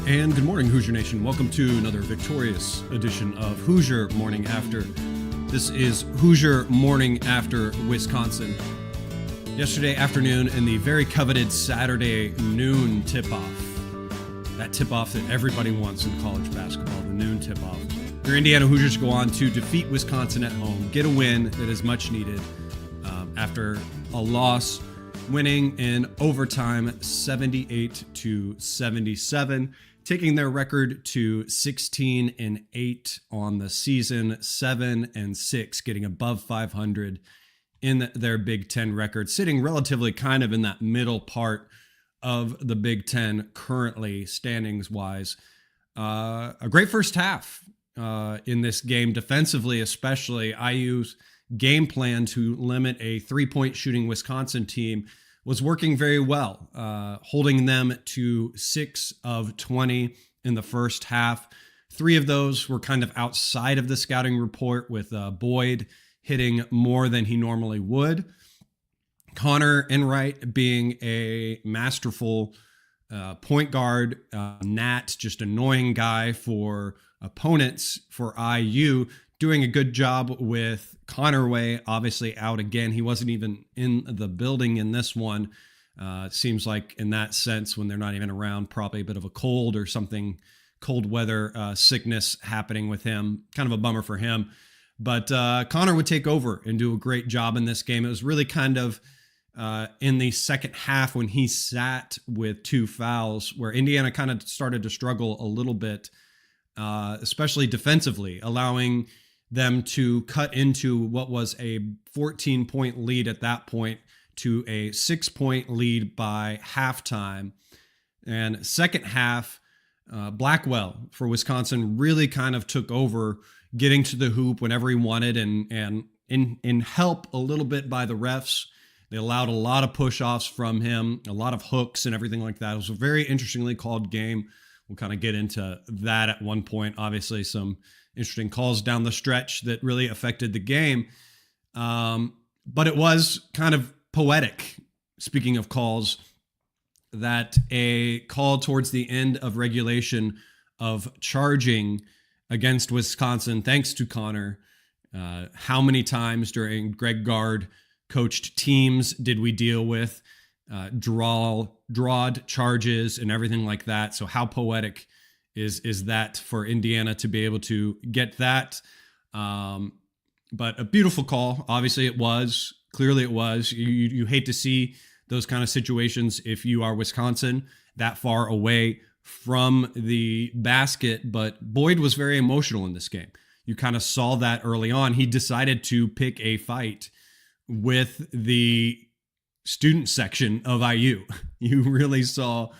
And good morning, Hoosier Nation. Welcome to another victorious edition of Hoosier Morning After. This is Hoosier Morning After Wisconsin. Yesterday afternoon in the very coveted Saturday noon tip-off, that tip-off that everybody wants in college basketball, the noon tip-off, your Indiana Hoosiers go on to defeat Wisconsin at home, get a win that is much needed after a loss, winning in overtime 78-77. Taking their record to 16-8 on the season, 7-6, getting above 500 in their Big Ten record, sitting relatively kind of in that middle part of the Big Ten currently, standings-wise. A great first half in this game, defensively especially. IU's game plan to limit a three-point shooting Wisconsin team was working very well, holding them to 6 of 20 in the first half. 3 of those were kind of outside of the scouting report, with Boyd hitting more than he normally would. Connor Enright being a masterful point guard, Nat, just annoying guy for opponents for IU, doing a good job with Connerway, obviously out again. He wasn't even in the building in this one. Seems like in that sense, when they're not even around, probably a bit of a cold or something, cold weather sickness happening with him. Kind of a bummer for him. But Connor would take over and do a great job in this game. It was really kind of in the second half when he sat with 2 fouls where Indiana kind of started to struggle a little bit, especially defensively, allowing them to cut into what was a 14-point lead at that point to a 6-point lead by halftime. And second half, Blackwell for Wisconsin really kind of took over, getting to the hoop whenever he wanted, and in help a little bit by the refs. They allowed a lot of push-offs from him, a lot of hooks and everything like that. It was a very interestingly called game. We'll kind of get into that at one point. Obviously, some interesting calls down the stretch that really affected the game. But it was kind of poetic, speaking of calls, that a call towards the end of regulation of charging against Wisconsin, thanks to Connor. How many times during Greg Gard coached teams did we deal with drawed charges and everything like that? So how poetic is that for Indiana to be able to get that? But a beautiful call. Obviously it was. Clearly it was. You hate to see those kind of situations if you are Wisconsin, that far away from the basket. But Boyd was very emotional in this game. You kind of saw that early on. He decided to pick a fight with the student section of IU. You really saw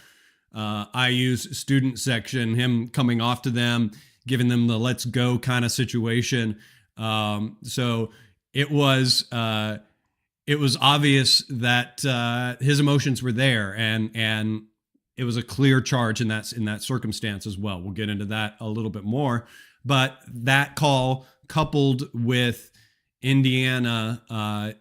IU's student section, him coming off to them, giving them the let's go kind of situation. So it was obvious that his emotions were there, and it was a clear charge in that circumstance as well. We'll get into that a little bit more, but that call coupled with Indiana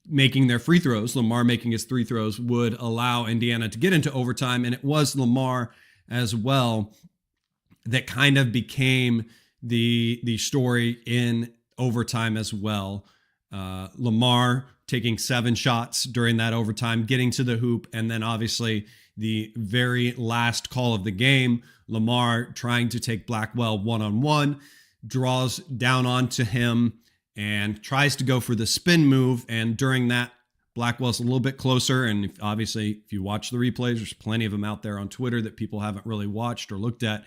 making their free throws, Lamar making his 3 throws, would allow Indiana to get into overtime. And it was Lamar as well that kind of became the story in overtime as well. Lamar taking 7 shots during that overtime, getting to the hoop, and then obviously the very last call of the game, Lamar trying to take Blackwell one-on-one, draws down onto him, and tries to go for the spin move. And during that, Blackwell's a little bit closer. And obviously, if you watch the replays, there's plenty of them out there on Twitter that people haven't really watched or looked at.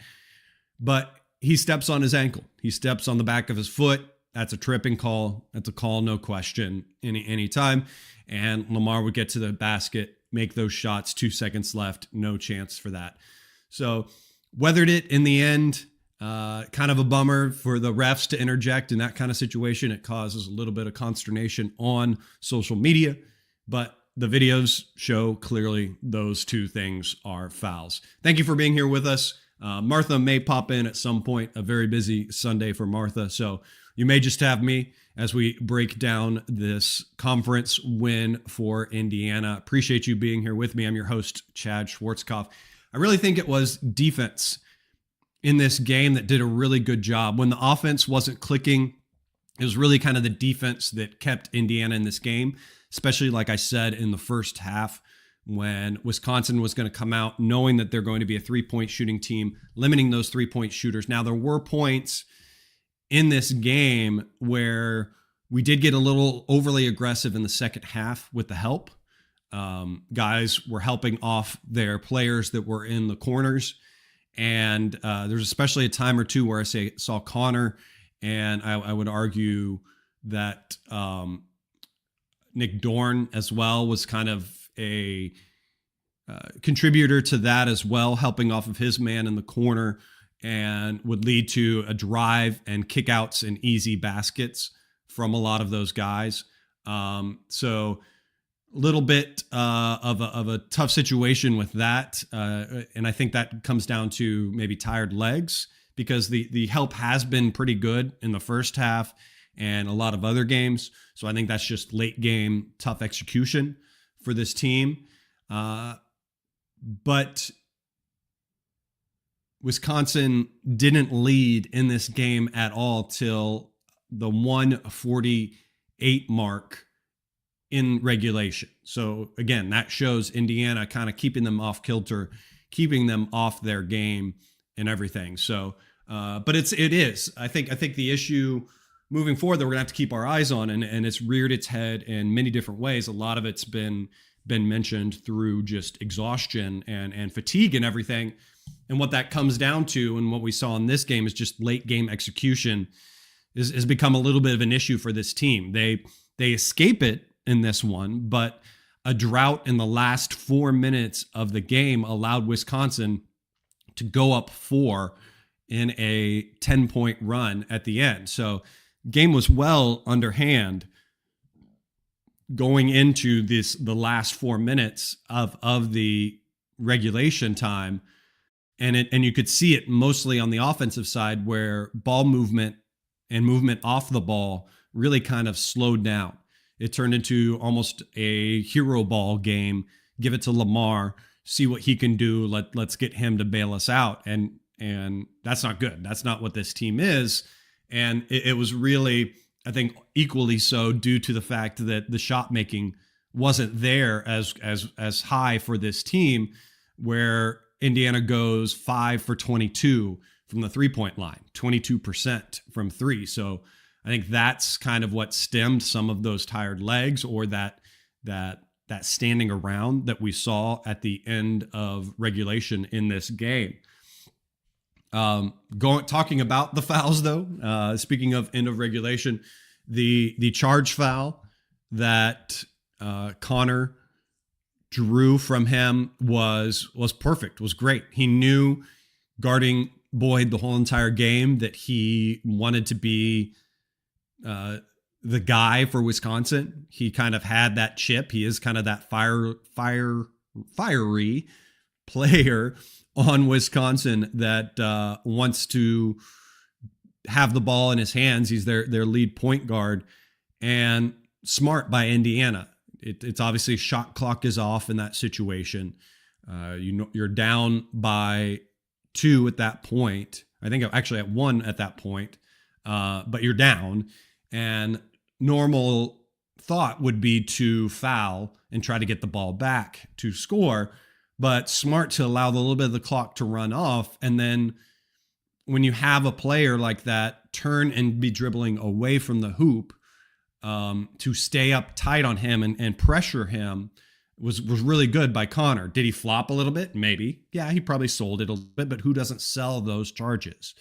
But he steps on his ankle. He steps on the back of his foot. That's a tripping call. That's a call, no question, any time. And Lamar would get to the basket, make those shots, 2 seconds left, no chance for that. So weathered it in the end. Kind of a bummer for the refs to interject in that kind of situation. It causes a little bit of consternation on social media, but the videos show clearly those 2 things are fouls. Thank you for being here with us. Martha may pop in at some point, a very busy Sunday for Martha. So you may just have me as we break down this conference win for Indiana. Appreciate you being here with me. I'm your host, Chad Schwartzkopf. I I really think it was defense in this game that did a really good job. When the offense wasn't clicking, it was really kind of the defense that kept Indiana in this game, especially like I said in the first half when Wisconsin was going to come out knowing that they're going to be a three-point shooting team, limiting those three-point shooters. Now, there were points in this game where we did get a little overly aggressive in the second half with the help. Guys were helping off their players that were in the corners. And there's especially a time or two where I saw Connor, and I would argue that Nick Dorn as well was kind of a contributor to that as well, helping off of his man in the corner, and would lead to a drive and kickouts and easy baskets from a lot of those guys. So a little bit of a tough situation with that. And I think that comes down to maybe tired legs, because the help has been pretty good in the first half and a lot of other games. So I think that's just late game, tough execution for this team. But Wisconsin didn't lead in this game at all till the 148 mark in regulation. So again, that shows Indiana kind of keeping them off kilter, keeping them off their game and everything. So, but it is, I think the issue moving forward that we're gonna have to keep our eyes on, and it's reared its head in many different ways. A lot of it's been mentioned through just exhaustion and fatigue and everything. And what that comes down to, and what we saw in this game, is just late game execution has become a little bit of an issue for this team. They escape it in this one, but a drought in the last 4 minutes of the game allowed Wisconsin to go up 4 in a 10-point run at the end. So game was well underhand going into the last 4 minutes of the regulation time. And you could see it mostly on the offensive side, where ball movement and movement off the ball really kind of slowed down. It turned into almost a hero ball game. Give it to Lamar, see what he can do. Let's get him to bail us out. And that's not good. That's not what this team is. And it was really, I think, equally so due to the fact that the shot making wasn't there as high for this team, where Indiana goes 5 for 22 from the 3-point line, 22% from three. So I think that's kind of what stemmed some of those tired legs, or that standing around that we saw at the end of regulation in this game. Talking about the fouls though, speaking of end of regulation, the charge foul that Connor drew from him was perfect, was great. He knew, guarding Boyd the whole entire game, that he wanted to be the guy for Wisconsin. He kind of had that chip. He is kind of that fiery player on Wisconsin that wants to have the ball in his hands. He's their lead point guard, and smart by Indiana. It's obviously shot clock is off in that situation. You're down by 2 at that point. I think actually at 1 at that point, but you're down. And normal thought would be to foul and try to get the ball back to score, but smart to allow the little bit of the clock to run off. And then when you have a player like that turn and be dribbling away from the hoop, to stay up tight on him and pressure him was really good by Connor. Did he flop a little bit? Maybe. Yeah, he probably sold it a little bit, but who doesn't sell those charges?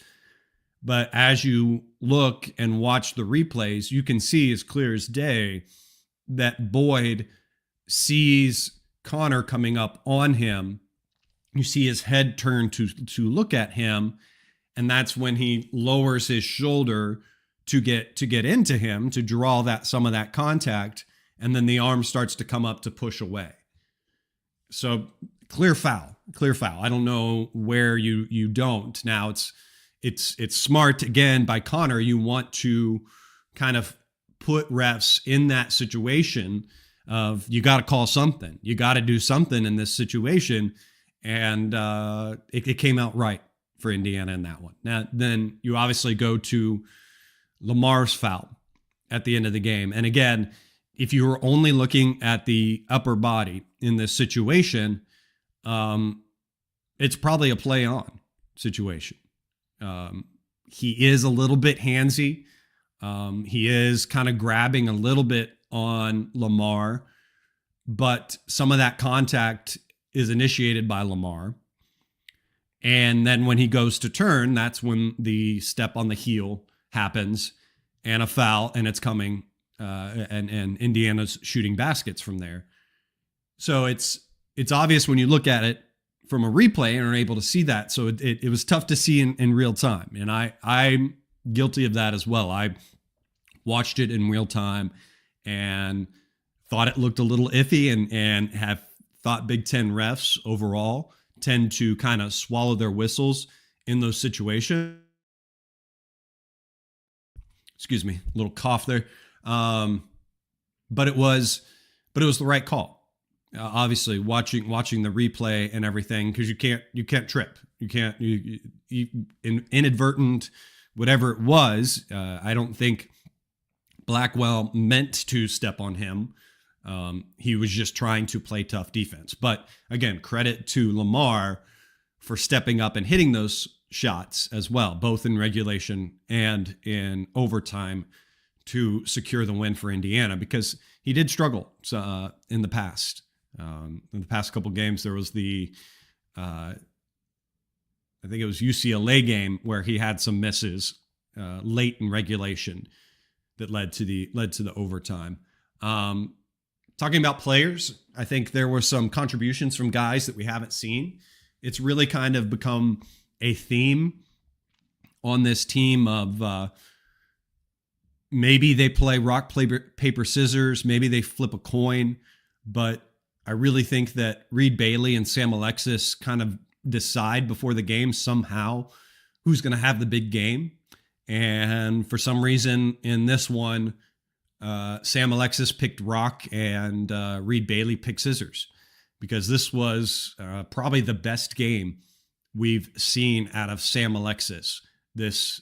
But as you look and watch the replays, you can see as clear as day that Boyd sees Connor coming up on him. You see his head turn to look at him, and that's when he lowers his shoulder to get into him, to draw some of that contact, and then the arm starts to come up to push away. So clear foul. I don't know where you don't. Now it's smart again by Connor. You want to kind of put refs in that situation of, you got to call something. You got to do something in this situation. and it came out right for Indiana in that one. Now, then you obviously go to Lamar's foul at the end of the game. And again, if you were only looking at the upper body in this situation, it's probably a play on situation. He is a little bit handsy. He is kind of grabbing a little bit on Lamar, but some of that contact is initiated by Lamar. And then when he goes to turn, that's when the step on the heel happens and a foul, and it's coming, and Indiana's shooting baskets from there. So it's obvious when you look at it from a replay and are able to see that. So it was tough to see in real time. And I'm guilty of that as well. I watched it in real time and thought it looked a little iffy, and have thought Big Ten refs overall tend to kind of swallow their whistles in those situations. Excuse me, a little cough there. But it was the right call. Obviously, watching the replay and everything, because you can't trip, you inadvertent, whatever it was. I don't think Blackwell meant to step on him. He was just trying to play tough defense. But again, credit to Lamar for stepping up and hitting those shots as well, both in regulation and in overtime, to secure the win for Indiana, because he did struggle in the past. In the past couple games, there was I think it was UCLA game where he had some misses late in regulation that led to the overtime. Talking about players, I think there were some contributions from guys that we haven't seen. It's really kind of become a theme on this team of maybe they play rock, paper, scissors, maybe they flip a coin, but I really think that Reed Bailey and Sam Alexis kind of decide before the game somehow who's going to have the big game. And for some reason in this one, Sam Alexis picked rock and Reed Bailey picked scissors, because this was probably the best game we've seen out of Sam Alexis this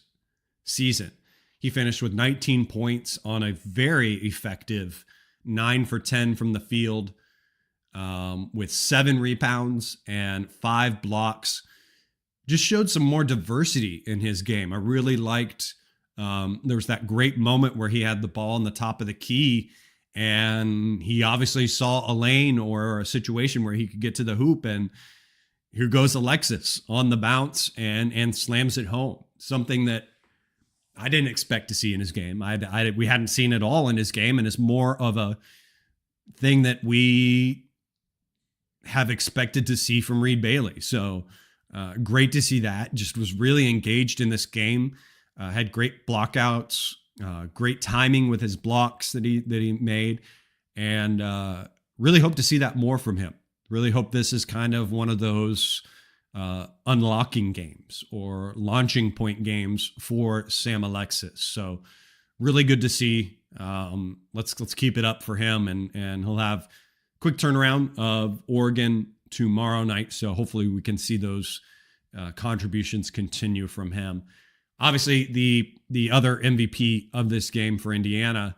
season. He finished with 19 points on a very effective 9 for 10 from the field, with 7 rebounds and 5 blocks. Just showed some more diversity in his game. I really liked, there was that great moment where he had the ball on the top of the key, and he obviously saw a lane or a situation where he could get to the hoop, and here goes Alexis on the bounce and slams it home. Something that I didn't expect to see in his game. We hadn't seen it all in his game, and it's more of a thing that we have expected to see from Reed Bailey. So great to see that. Just was really engaged in this game. Had great blockouts, great timing with his blocks that he made, and really hope to see that more from him. Really hope this is kind of one of those unlocking games or launching point games for Sam Alexis. So really good to see. Let's keep it up for him, and he'll have quick turnaround of Oregon tomorrow night. So hopefully we can see those contributions continue from him. Obviously, the other MVP of this game for Indiana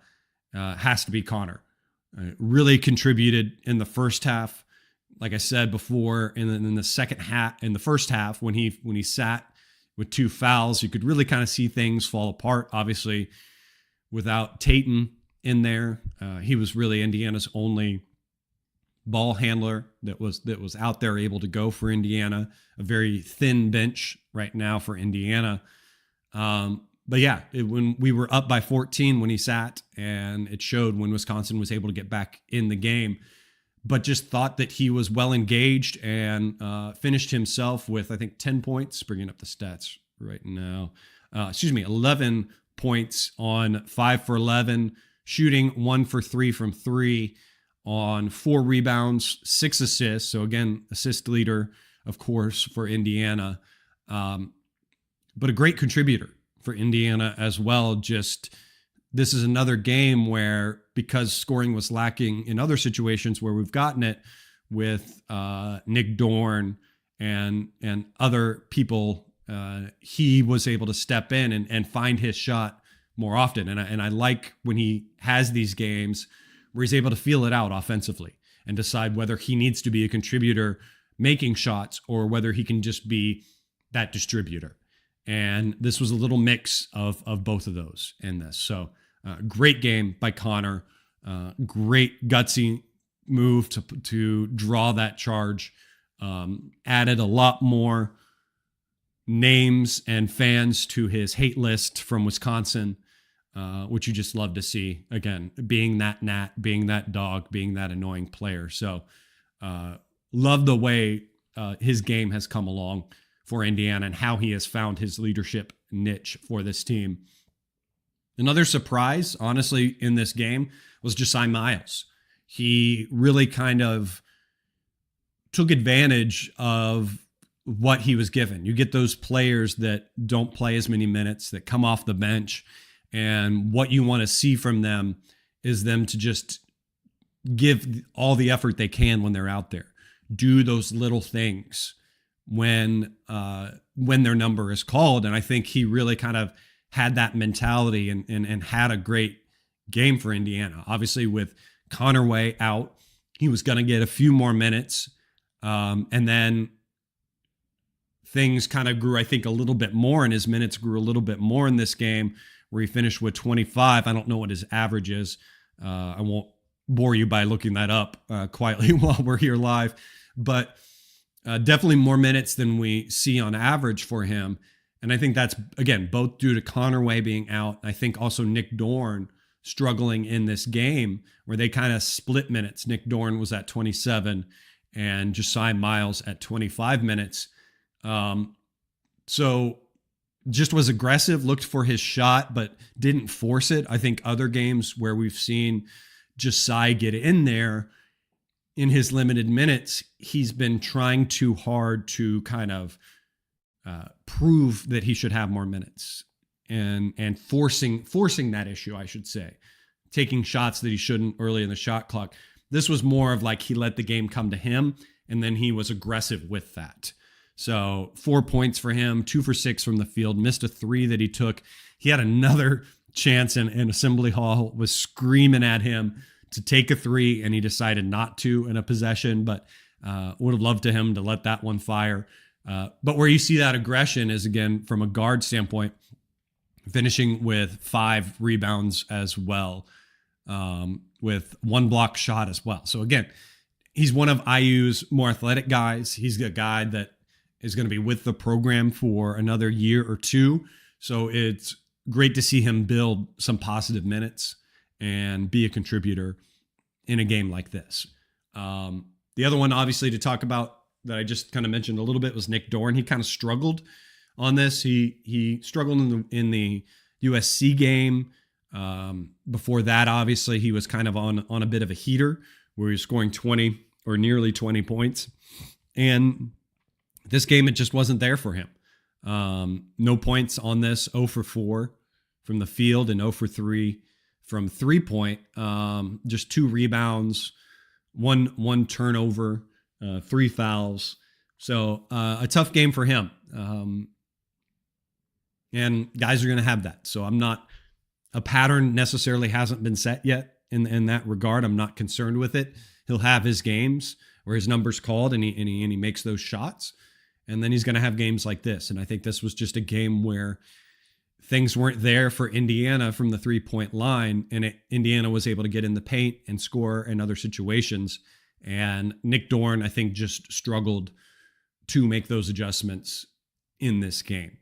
has to be Connor. Really contributed in the first half. Like I said before, in the second half, in the first half, when he sat with 2 fouls, you could really kind of see things fall apart. Obviously, without Tatum in there, he was really Indiana's only ball handler that was out there able to go for Indiana. A very thin bench right now for Indiana. But yeah, when we were up by 14 when he sat, and it showed when Wisconsin was able to get back in the game. But just thought that he was well engaged and finished himself with, I think, 10 points, bringing up the stats right now. 11 points on 5 for 11, shooting 1 for 3 from 3 on 4 rebounds, 6 assists. So again, assist leader, of course, for Indiana. But a great contributor for Indiana as well. Just this is another game where, because scoring was lacking in other situations where we've gotten it with Nick Dorn and other people, he was able to step in and find his shot more often. And I like when he has these games where he's able to feel it out offensively and decide whether he needs to be a contributor making shots or whether he can just be that distributor. And this was a little mix of both of those in this. So great game by Connor. Great gutsy move to draw that charge. Added a lot more names and fans to his hate list from Wisconsin, which you just love to see. Again, being that gnat, being that dog, being that annoying player. So love the way his game has come along for Indiana and how he has found his leadership niche for this team. Another surprise, honestly, in this game was Jasai Miles. He really kind of took advantage of what he was given. You get those players that don't play as many minutes, that come off the bench, and what you want to see from them is them to just give all the effort they can when they're out there. Do those little things when their number is called. And I think he really kind of had that mentality and had a great game for Indiana. Obviously, with Connerway out, he was going to get a few more minutes. And then things kind of grew, I think, a little bit more, and his minutes grew a little bit more in this game where he finished with 25. I don't know what his average is. I won't bore you by looking that up quietly while we're here live, but definitely more minutes than we see on average for him. And I think that's, again, both due to Connerway being out. I think also Nick Dorn struggling in this game where they kind of split minutes. Nick Dorn was at 27 and Jasai Miles at 25 minutes. So just was aggressive, looked for his shot, but didn't force it. I think other games where we've seen Jasai get in there in his limited minutes, he's been trying too hard to kind of prove that he should have more minutes and forcing that issue, I should say, taking shots that he shouldn't early in the shot clock. This was more of like he let the game come to him, and then he was aggressive with that. So 4 points for him, 2 for 6 from the field, missed a 3 that he took. He had another chance in Assembly Hall, was screaming at him to take a 3, and he decided not to in a possession, but would have loved to him to let that one fire. But where you see that aggression is, again, from a guard standpoint, finishing with 5 rebounds as well, with 1 block shot as well. So again, he's one of IU's more athletic guys. He's a guy that is going to be with the program for another year or two. So it's great to see him build some positive minutes and be a contributor in a game like this. The other one, obviously, to talk about that I just kind of mentioned a little bit was Nick Dorn. He kind of struggled on this. He struggled in the USC game. Before that, obviously, he was kind of on a bit of a heater where he was scoring 20 or nearly 20 points. And this game, it just wasn't there for him. No points on this, 0 for 4 from the field and 0 for 3 from 3-point. Just 2 rebounds, one turnover, 3 fouls. So a tough game for him. And guys are going to have that. So I'm not, a pattern necessarily hasn't been set yet in that regard. I'm not concerned with it. He'll have his games where his number's called and he makes those shots. And then he's going to have games like this. And I think this was just a game where things weren't there for Indiana from the 3-point line. And Indiana was able to get in the paint and score in other situations. And Nick Dorn, I think, just struggled to make those adjustments in this game.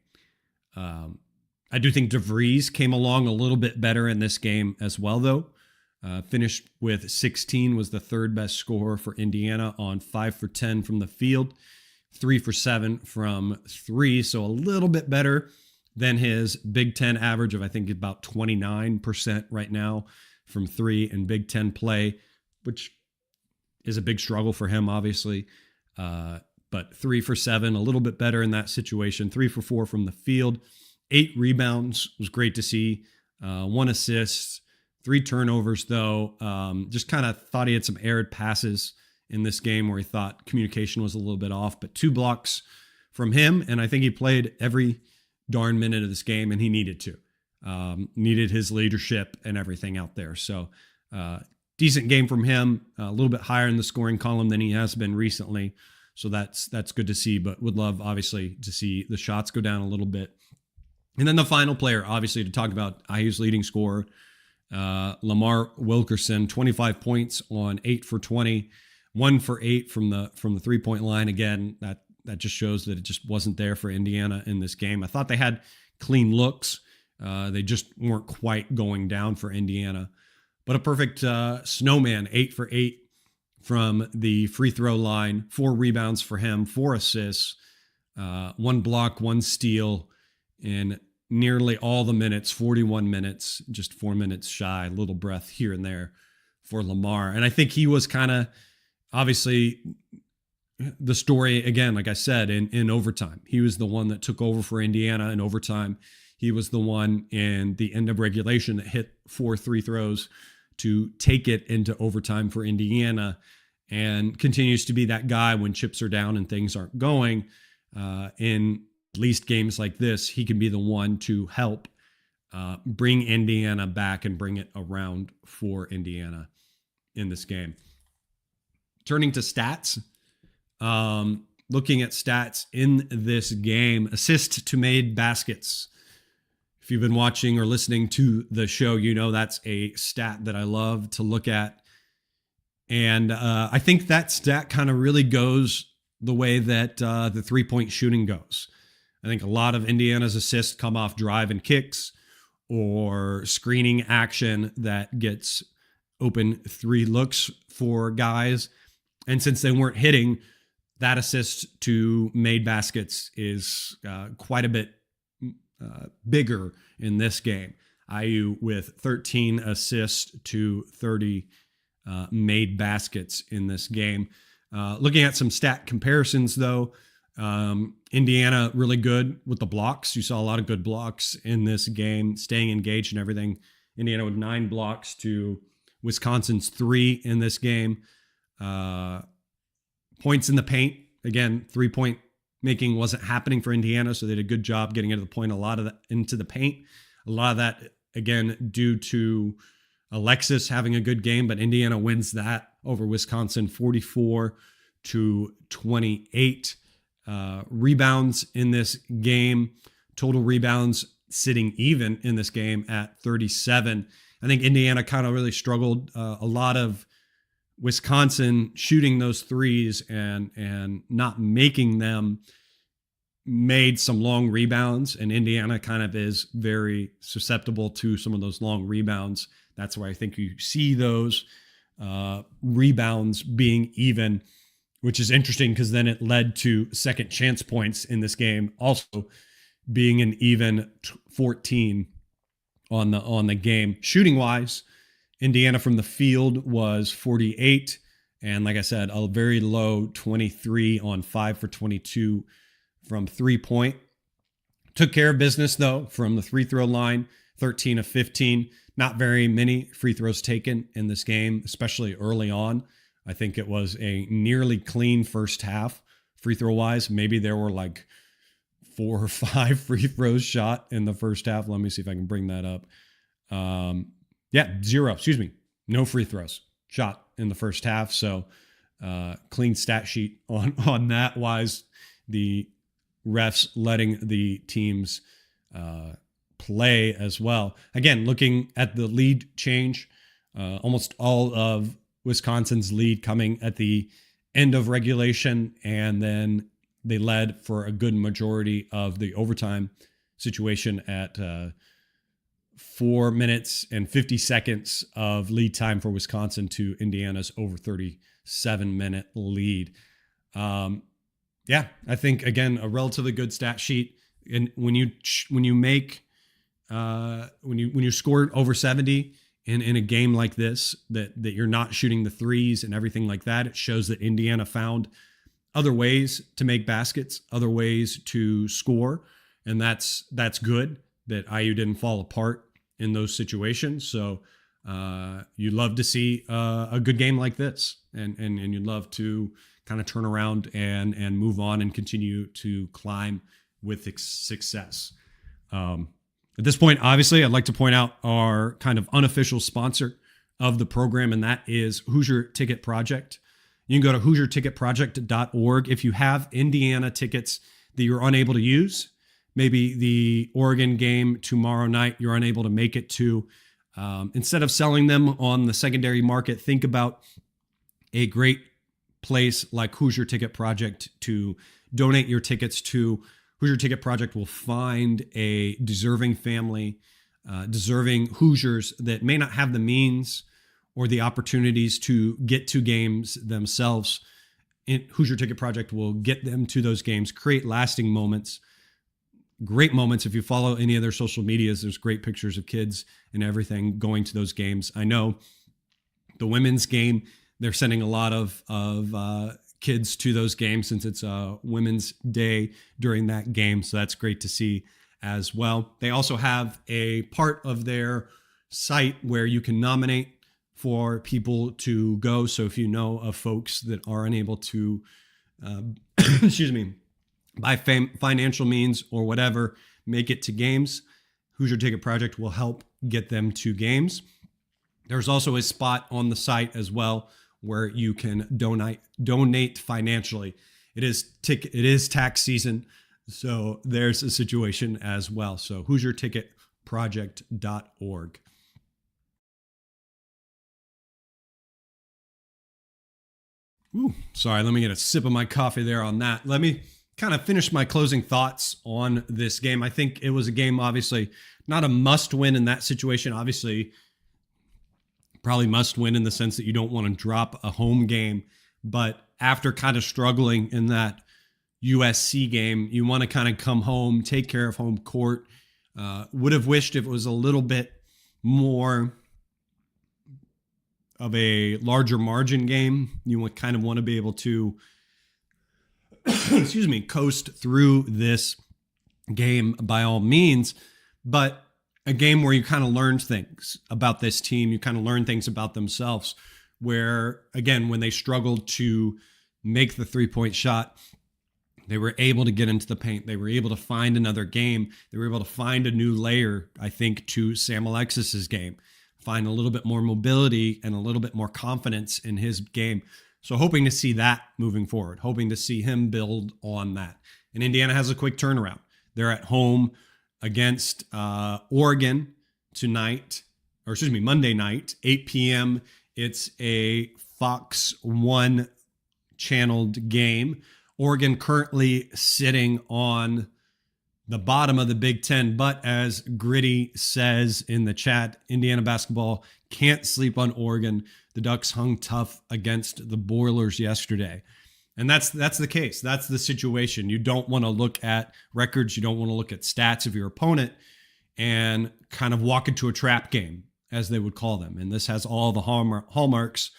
I do think DeVries came along a little bit better in this game as well, though. Finished with 16, was the 3rd best scorer for Indiana on 5 for 10 from the field. 3 for 7 from 3, so a little bit better than his Big Ten average of, I think, about 29% right now from 3 in Big Ten play, which is a big struggle for him, obviously. But 3 for 7, a little bit better in that situation. 3 for 4 from the field. 8 rebounds was great to see. 1 assist, 3 turnovers, though. Just kind of thought he had some errant passes in this game where he thought communication was a little bit off, but 2 blocks from him. And I think he played every darn minute of this game, and he needed to. Needed his leadership and everything out there. So decent game from him, a little bit higher in the scoring column than he has been recently. So that's good to see, but would love, obviously, to see the shots go down a little bit. And then the final player, obviously, to talk about IU's leading scorer, Lamar Wilkerson, 25 points on 8 for 20, 1 for 8 from the 3-point line. Again, that just shows that it just wasn't there for Indiana in this game. I thought they had clean looks. They just weren't quite going down for Indiana. But a perfect snowman, 8 for 8 from the free throw line, 4 rebounds for him, 4 assists, 1 block, 1 steal in nearly all the minutes, 41 minutes, just 4 minutes shy, a little breath here and there for Lamar. And I think he was kind of, obviously, the story, again, like I said, in overtime. He was the one that took over for Indiana in overtime. He was the one in the end of regulation that hit 4 free throws to take it into overtime for Indiana, and continues to be that guy when chips are down and things aren't going. In at least games like this, he can be the one to help bring Indiana back and bring it around for Indiana in this game. Turning to stats, looking at stats in this game, assist to made baskets. If you've been watching or listening to the show, you know that's a stat that I love to look at. And I think that stat kind of really goes the way that the 3-point shooting goes. I think a lot of Indiana's assists come off drive and kicks or screening action that gets open 3 looks for guys. And since they weren't hitting, that assist to made baskets is quite a bit bigger in this game. IU with 13 assists to 30 made baskets in this game. Looking at some stat comparisons, though, Indiana really good with the blocks. You saw a lot of good blocks in this game, staying engaged and everything. Indiana with 9 blocks to Wisconsin's 3 in this game. Points in the paint. Again, 3-point making wasn't happening for Indiana, so they did a good job getting into the point, a lot of that into the paint. A lot of that, again, due to Alexis having a good game, but Indiana wins that over Wisconsin 44-28. Rebounds in this game, total rebounds sitting even in this game at 37. I think Indiana kind of really struggled. A lot of Wisconsin shooting those threes and not making them made some long rebounds, and Indiana kind of is very susceptible to some of those long rebounds. That's why I think you see those rebounds being even, which is interesting because then it led to second chance points in this game also being an even 14 on the game. Shooting wise, Indiana from the field was 48, and like I said, a very low 23 on 5 for 22 from 3-point. Took care of business though from the free throw line, 13 of 15. Not very many free throws taken in this game, especially early on. I think it was a nearly clean first half free throw wise. Maybe there were like 4 or 5 free throws shot in the first half. Let me see if I can bring that up. 0. No free throws shot in the first half. So clean stat sheet on that wise. The refs letting the teams play as well. Again, looking at the lead change, almost all of Wisconsin's lead coming at the end of regulation, and then they led for a good majority of the overtime situation at 4 minutes and 50 seconds of lead time for Wisconsin to Indiana's over 37-minute lead. I think, again, a relatively good stat sheet. And when you score over 70 in a game like this, that you're not shooting the threes and everything like that, it shows that Indiana found other ways to make baskets, other ways to score, and that's good that IU didn't fall apart in those situations. So you'd love to see a good game like this, and you'd love to kind of turn around and move on and continue to climb with success. At this point, obviously, I'd like to point out our kind of unofficial sponsor of the program, and that is Hoosier Ticket Project. You can go to HoosierTicketProject.org. If you have Indiana tickets that you're unable to use, maybe the Oregon game tomorrow night you're unable to make it to, instead of selling them on the secondary market, think about a great place like Hoosier Ticket Project to donate your tickets to. Hoosier Ticket Project will find a deserving family, deserving Hoosiers that may not have the means or the opportunities to get to games themselves. Hoosier Ticket Project will get them to those games, create lasting moments, great moments. If you follow any of their social medias, there's great pictures of kids and everything going to those games. I know the women's game, they're sending a lot of kids to those games since it's a Women's Day during that game. So that's great to see as well. They also have a part of their site where you can nominate for people to go. So if you know of folks that are unable to, by financial means or whatever, make it to games, Hoosier Ticket Project will help get them to games. There's also a spot on the site as well where you can donate financially. It is tax season, so there's a situation as well. So HoosierTicketProject.org. Sorry, let me get a sip of my coffee there on that. Let me kind of finish my closing thoughts on this game. I think it was a game, obviously, not a must win in that situation. Obviously, probably must win in the sense that you don't want to drop a home game. But after kind of struggling in that USC game, you want to kind of come home, take care of home court. Would have wished if it was a little bit more of a larger margin game. You would kind of want to be able to, coast through this game by all means. But a game where you kind of learned things about this team, you kind of learn things about themselves, where, again, when they struggled to make the three-point shot, they were able to get into the paint. They were able to find another game. They were able to find a new layer, I think, to Sam Alexis's game, find a little bit more mobility and a little bit more confidence in his game. So hoping to see that moving forward, hoping to see him build on that. And Indiana has a quick turnaround. They're at home against Oregon Monday night, 8 p.m. It's a Fox 1 channeled game. Oregon currently sitting on the bottom of the Big Ten, but as Gritty says in the chat, Indiana basketball can't sleep on Oregon. The Ducks hung tough against the Boilers yesterday. And that's the case. That's the situation. You don't want to look at records. You don't want to look at stats of your opponent and kind of walk into a trap game, as they would call them. And this has all the hallmarks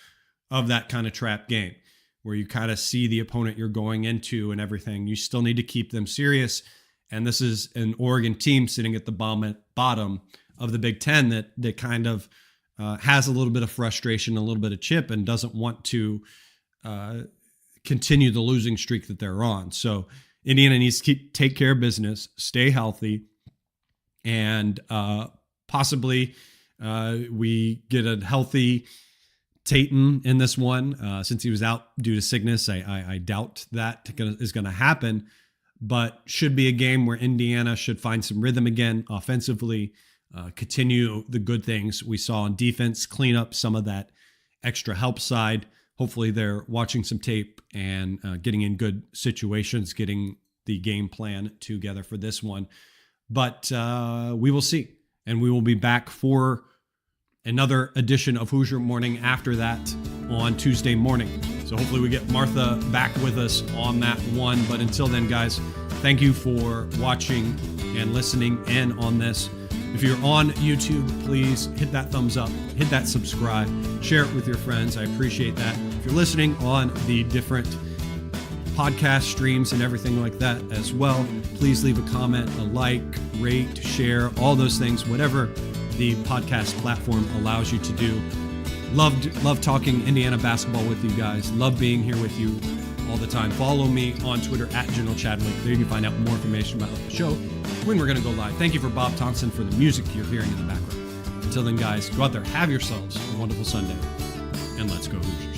of that kind of trap game, where you kind of see the opponent you're going into and everything. You still need to keep them serious. And this is an Oregon team sitting at the bottom of the Big Ten that kind of has a little bit of frustration, a little bit of chip, and doesn't want to continue the losing streak that they're on. So Indiana needs to take care of business, stay healthy, and possibly we get a healthy Tatum in this one. Since he was out due to sickness, I doubt that is going to happen, but should be a game where Indiana should find some rhythm again offensively, continue the good things we saw on defense, clean up some of that extra help side. Hopefully they're watching some tape and getting in good situations, getting the game plan together for this one. But we will see. And we will be back for another edition of Hoosier Morning after that on Tuesday morning. So hopefully we get Martha back with us on that one. But until then, guys, thank you for watching and listening in on this. If you're on YouTube, please hit that thumbs up, hit that subscribe, share it with your friends. I appreciate that. If you're listening on the different podcast streams and everything like that as well, please leave a comment, a like, rate, share, all those things, whatever the podcast platform allows you to do. Love talking Indiana basketball with you guys. Love being here with you all the time. Follow me on Twitter at General Chadwick. There you can find out more information about the show when we're going to go live. Thank you for Bob Thompson for the music you're hearing in the background. Until then, guys, go out there, have yourselves a wonderful Sunday, and let's go Hoosiers.